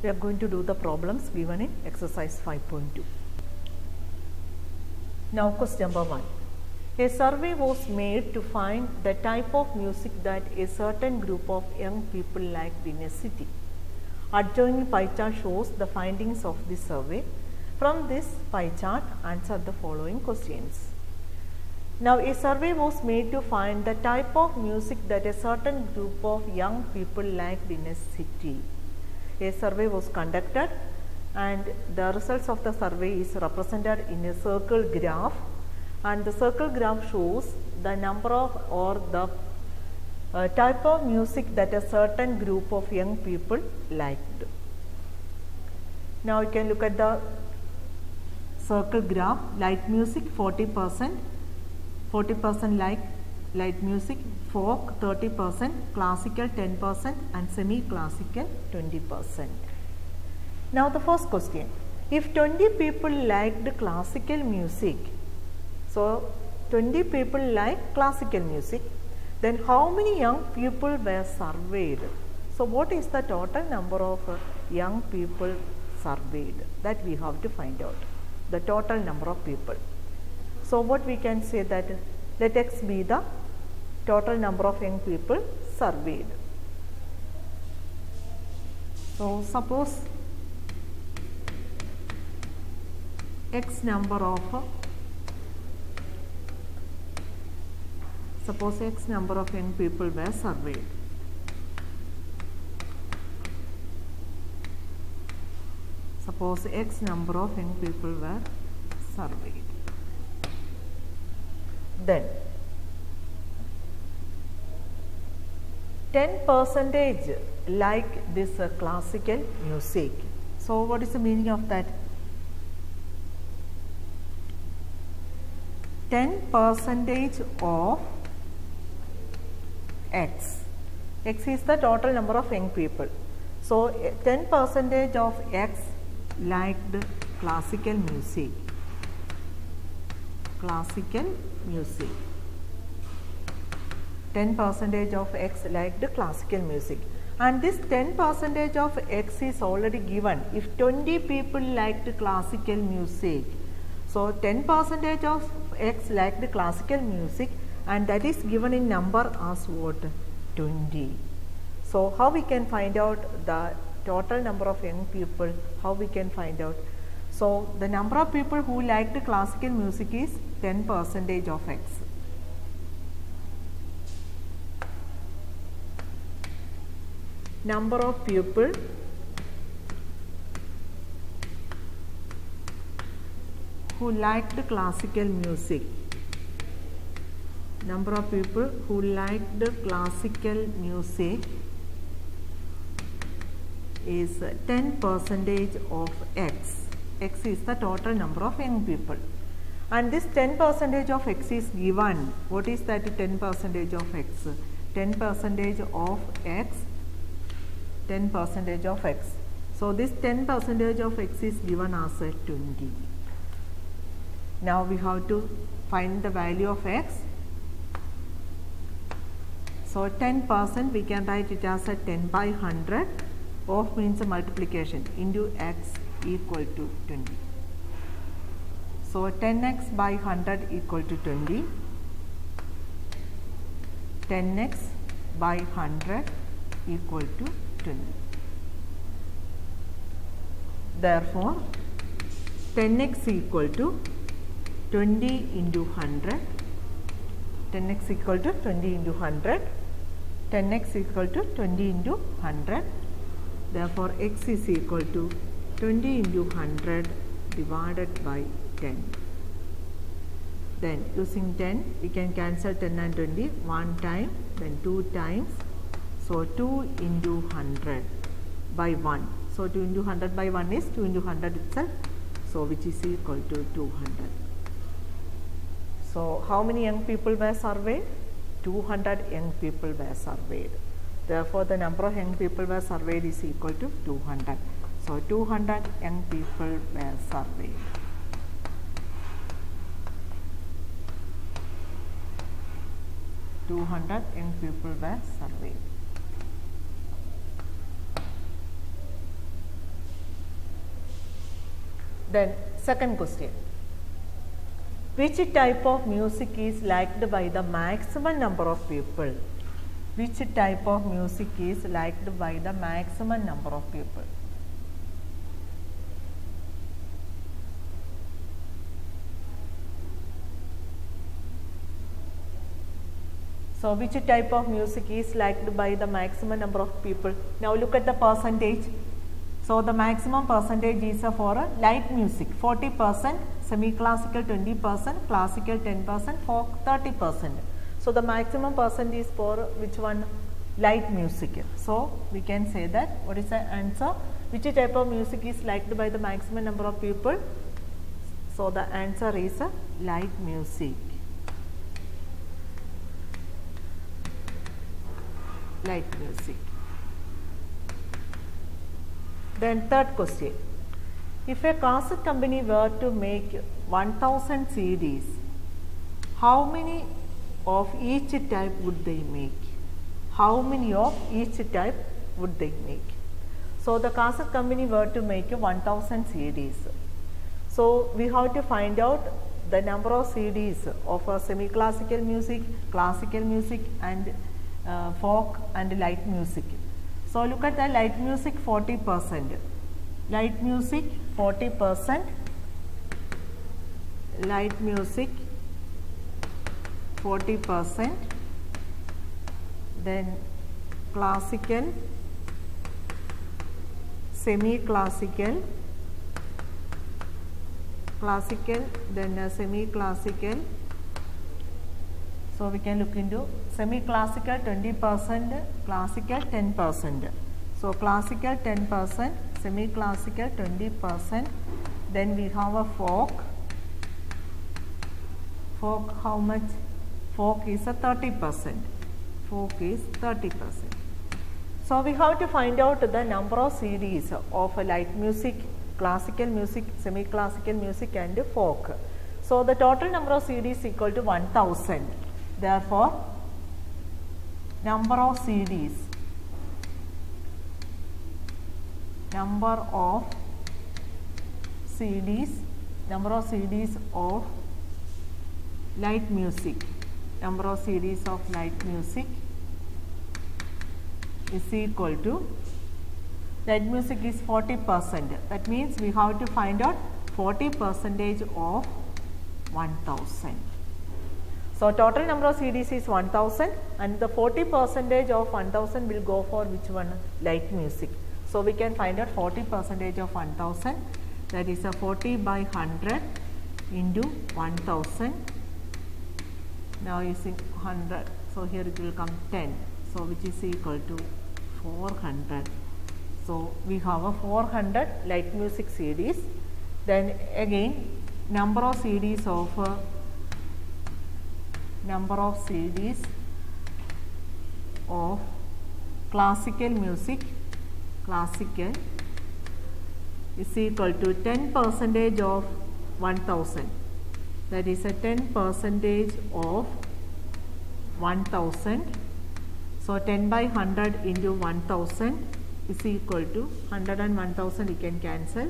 We are going to do the problems given in exercise 5.2. Now question number 1. A survey was made to find the type of music that a certain group of young people liked in a city. Adjoining pie chart shows the findings of the survey. From this pie chart, answer the following questions. Now, a survey was made to find the type of music that a certain group of young people liked in a city. A survey was conducted and the results of the survey is represented in a circle graph, and the circle graph shows the number of or the type of music that a certain group of young people liked. Now, you can look at the circle graph. Light music 40% like light music, folk 30%, classical 10% and semi-classical 20%. Now the first question, if 20 people liked classical music, so 20 people like classical music, then how many young people were surveyed? So what is the total number of young people surveyed? That we have to find out, the total number of people. So what we can say that let X be the total number of young people surveyed. So suppose X number of young people were surveyed. Suppose X number of young people were surveyed. Then 10% like this classical music. So what is the meaning of that? 10% of X. X is the total number of young people. So 10% of X liked classical music. 10% of X liked classical music, and this 10% of X is already given. If 20 people liked classical music, so 10% of X liked classical music, and that is given in number as what? 20. So how we can find out the total number of young people? How we can find out? So the number of people who liked classical music is 10% of X. Number of people who liked classical music. Number of people who liked classical music is 10% of X. X is the total number of young people, and this 10% of X is given. What is that 10% of X? 10% of X. 10% of X. So this 10% of X is given as 20. Now we have to find the value of X. So 10% we can write it as 10 by 100. Of means a multiplication into X equal to 20. So 10x by 100 equal to 20. 10x by 100 equal to 20. Therefore 10x equal to 20 into 100. 10x equal to 20 into 100. 10x equal to 20 into 100. Therefore X is equal to 20 into 100 divided by 10. Then using 10 we can cancel 10 and 20 one time, then 2 times. So 2 into 100 by 1. So 2 into 100 by 1 is 2 into 100 itself. So which is equal to 200. So how many young people were surveyed? 200 young people were surveyed. Therefore the number of young people were surveyed is equal to 200. So 200 young people were surveyed. young people were surveyed. Then second question. Which type of music is liked by the maximum number of people? Which type of music is liked by the maximum number of people? So, which type of music is liked by the maximum number of people? Now, look at the percentage. So, the maximum percentage is for light music 40%, semi-classical 20%, classical 10%, folk 30%. So, the maximum percent is for which one? Light music. So, we can say that what is the answer? Which type of music is liked by the maximum number of people? So, the answer is light music. Light music. Then third question. If a cassette company were to make 1000 CDs, how many of each type would they make? How many of each type would they make? So, the cassette company were to make 1000 CDs. So, we have to find out the number of CDs of semi-classical music, classical music and folk and light music. So, look at the light music 40%, light music 40%, light music 40%, then classical, semi-classical, classical, then semi-classical. So, we can look into semi-classical 20%, classical 10%. So, classical 10%, semi-classical 20%, then we have a folk. Folk how much? Folk is a 30%. Folk is 30%. So, we have to find out the number of CDs of light music, classical music, semi-classical music and folk. So, the total number of CDs is equal to 1000. Therefore, number of CDs, number of CDs of light music, number of CDs of light music is equal to, light music is 40%. That means we have to find out 40% of 1000. So, total number of CDs is 1000 and the 40% of 1000 will go for which one? Light music. So, we can find out 40% of 1000, that is a 40 by 100 into 1000. Now, using 100, so here it will come 10, so which is equal to 400. So, we have a 400 light music CDs. Then again number of CDs of classical music, classical is equal to 10% of 1000, that is a 10% of 1000. So, 10 by 100 into 1000 is equal to 100 and 1000 you can cancel.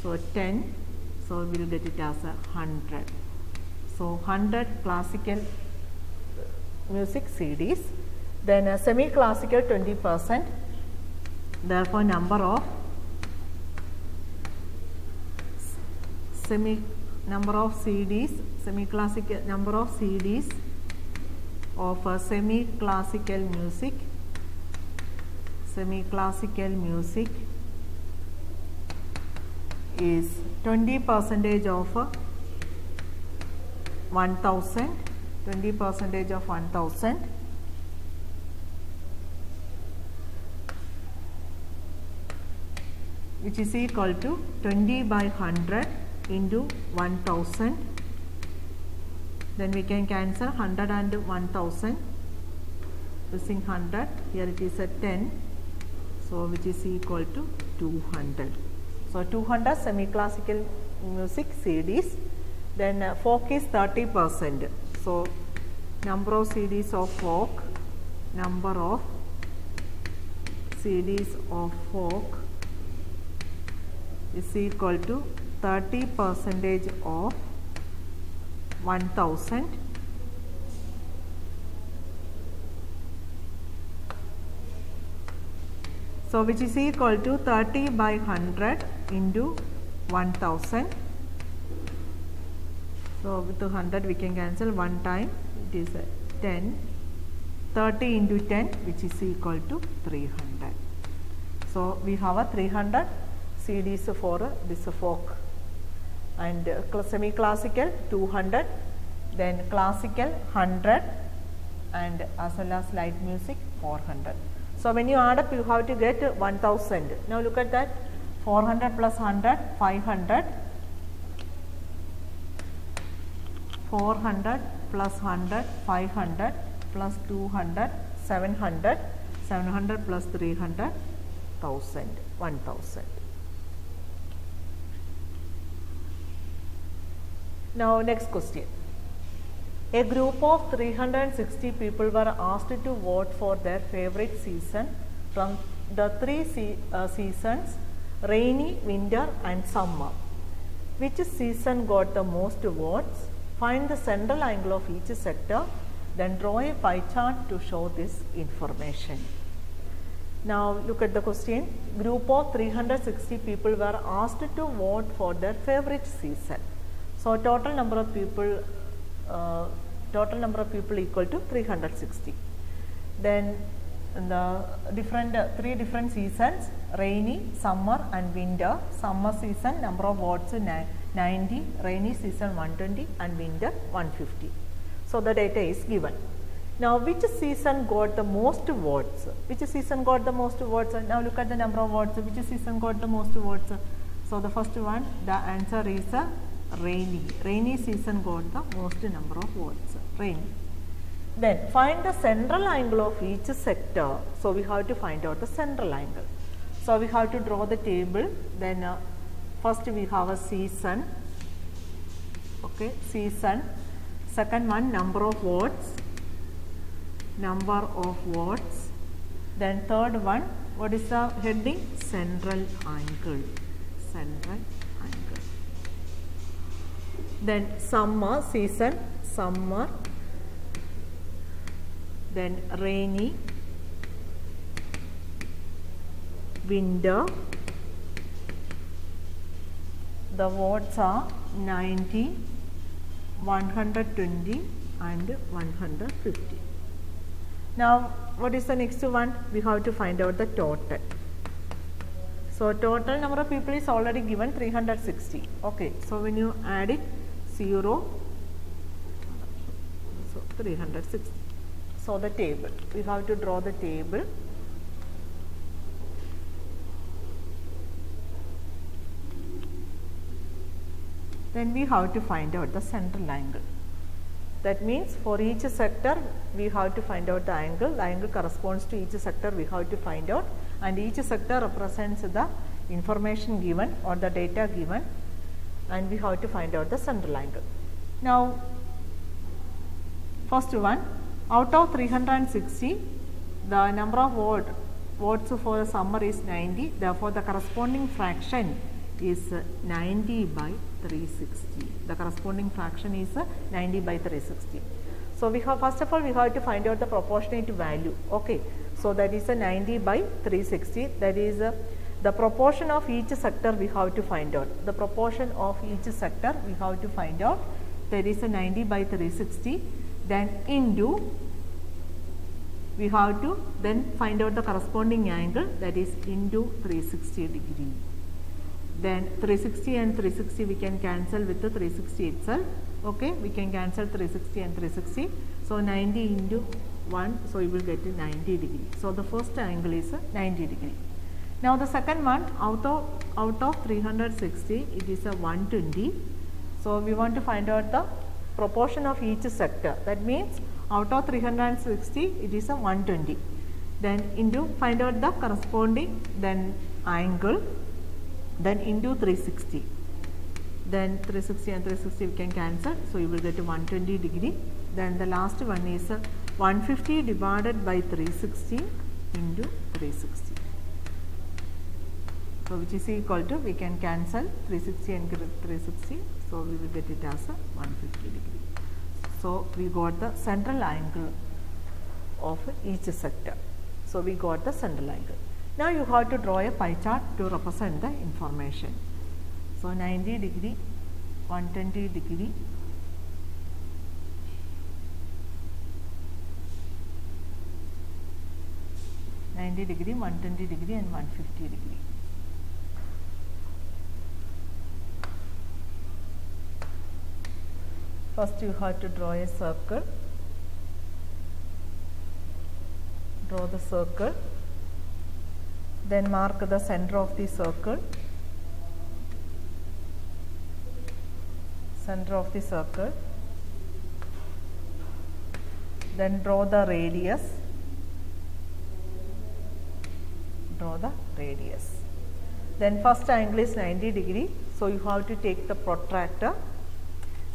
So, 10, so we will get it as a 100. So, 100 classical music CDs, then a semi-classical 20%, therefore, number of CDs, semi-classical number of CDs of semi-classical music is 20% of 1000, 20% of 1000, which is equal to 20 by 100 into 1000. Then we can cancel 100 and 1000 using 100, here it is a 10, so which is equal to 200. So, 200 semi-classical music CDs, then folk is 30%. So, number of CDs of folk, number of CDs of folk is equal to 30% of 1000 so which is equal to 30 by 100 into 1000. So with the 100 we can cancel one time, it is 10, 30 into 10 which is equal to 300. So we have a 300 CDs for this folk, and semi-classical 200, then classical 100, and as well as light music 400. So when you add up you have to get 1000. Now look at that, 400 plus 100, 500, 400 plus 100, 500 plus 200, 700, 700 plus 300, 1000, 1000. Now next question. A group of 360 people were asked to vote for their favorite season from the three seasons, rainy, winter and summer. Which season got the most votes? Find the central angle of each sector, then draw a pie chart to show this information. Now look at the question. Group of 360 people were asked to vote for their favorite season. So total number of people equal to 360. Then the three different seasons, rainy, summer and winter. Summer season number of votes 90, rainy season 120 and winter 150. So the data is given. Now which season got the most votes? Which season got the most votes? Now look at the number of votes. Which season got the most votes? So the first one, the answer is rainy. Rainy season got the most number of votes. Rainy. Then find the central angle of each sector. So we have to find out the central angle. So we have to draw the table. Then first we have a season. Okay, season. Second one, number of votes. Number of votes. Then third one, what is the heading? Central angle. Central angle. Then summer season, summer. Then rainy, winter. The votes are 90, 120 and 150. Now what is the next one? We have to find out the total. So total number of people is already given 360. Okay, so when you add it, 0, so 360. So the table, we have to draw the table. Then we have to find out the central angle. That means for each sector we have to find out the angle corresponds to each sector we have to find out, and each sector represents the information given or the data given, and we have to find out the central angle. Now first one, out of 360 the number of votes for the summer is 90, therefore the corresponding fraction is 90 by 360. The corresponding fraction is 90 by 360. So we have, first of all we have to find out the proportionate value. Okay, so that is a 90 by 360, that is the proportion of each sector we have to find out. The proportion of each sector we have to find out, that is a 90 by 360, then into, we have to then find out the corresponding angle, that is into 360 degree. Then 360 and 360 we can cancel with the 360 itself. Okay, we can cancel 360 and 360. So 90 into 1, so you will get 90 degree. So the first angle is 90 degree. Now the second one, out of 360 it is a 120. So we want to find out the proportion of each sector. That means out of 360 it is a 120. Then into, find out the corresponding then angle, then into 360. Then 360 and 360 we can cancel, so you will get 120 degree. Then the last one is 150 divided by 360 into 360. So which is equal to, we can cancel 360 and 360, so we will get it as a 150 degree. So we got the central angle of each sector. So we got the central angle. Now you have to draw a pie chart to represent the information. So 90 degree, 120 degree, 90 degree, 120 degree and 150 degree. First you have to draw a circle. Draw the circle. Then mark the center of the circle. Center of the circle. Then draw the radius. Draw the radius. Then first angle is 90 degree. So you have to take the protractor.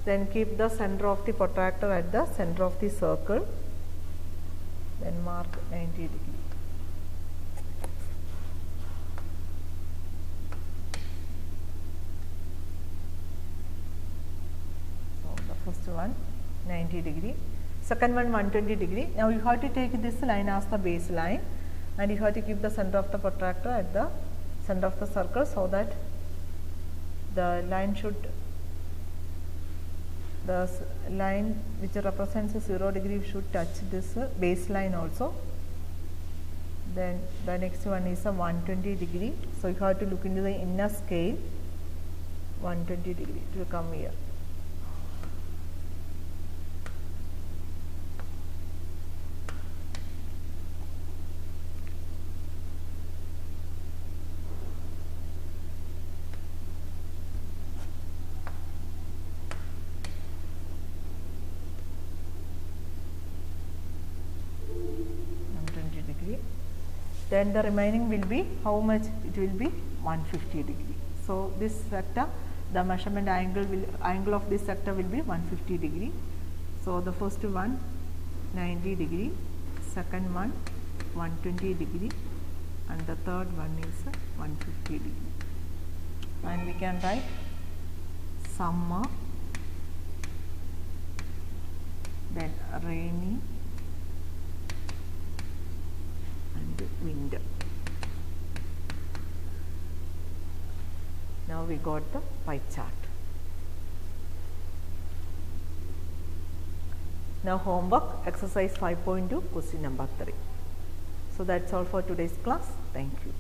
Then keep the center of the protractor at the center of the circle. Then mark 90 degree. So the first one 90 degree. Second one 120 degree. Now you have to take this line as the baseline, and you have to keep the center of the protractor at the center of the circle, so that the line should, the line which represents 0 degree should touch this baseline also. Then the next one is a 120 degree. So you have to look into the inner scale. 120 degree, it will come here. Then the remaining will be, how much? It will be 150 degree. So this sector, the measurement angle of this sector will be 150 degree. So the first one 90 degree, second one 120 degree, and the third one is 150 degree. And we can write summer, then rainy, winter. Now we got the pie chart. Now homework, exercise 5.2, question number 3. So that's all for today's class. Thank you.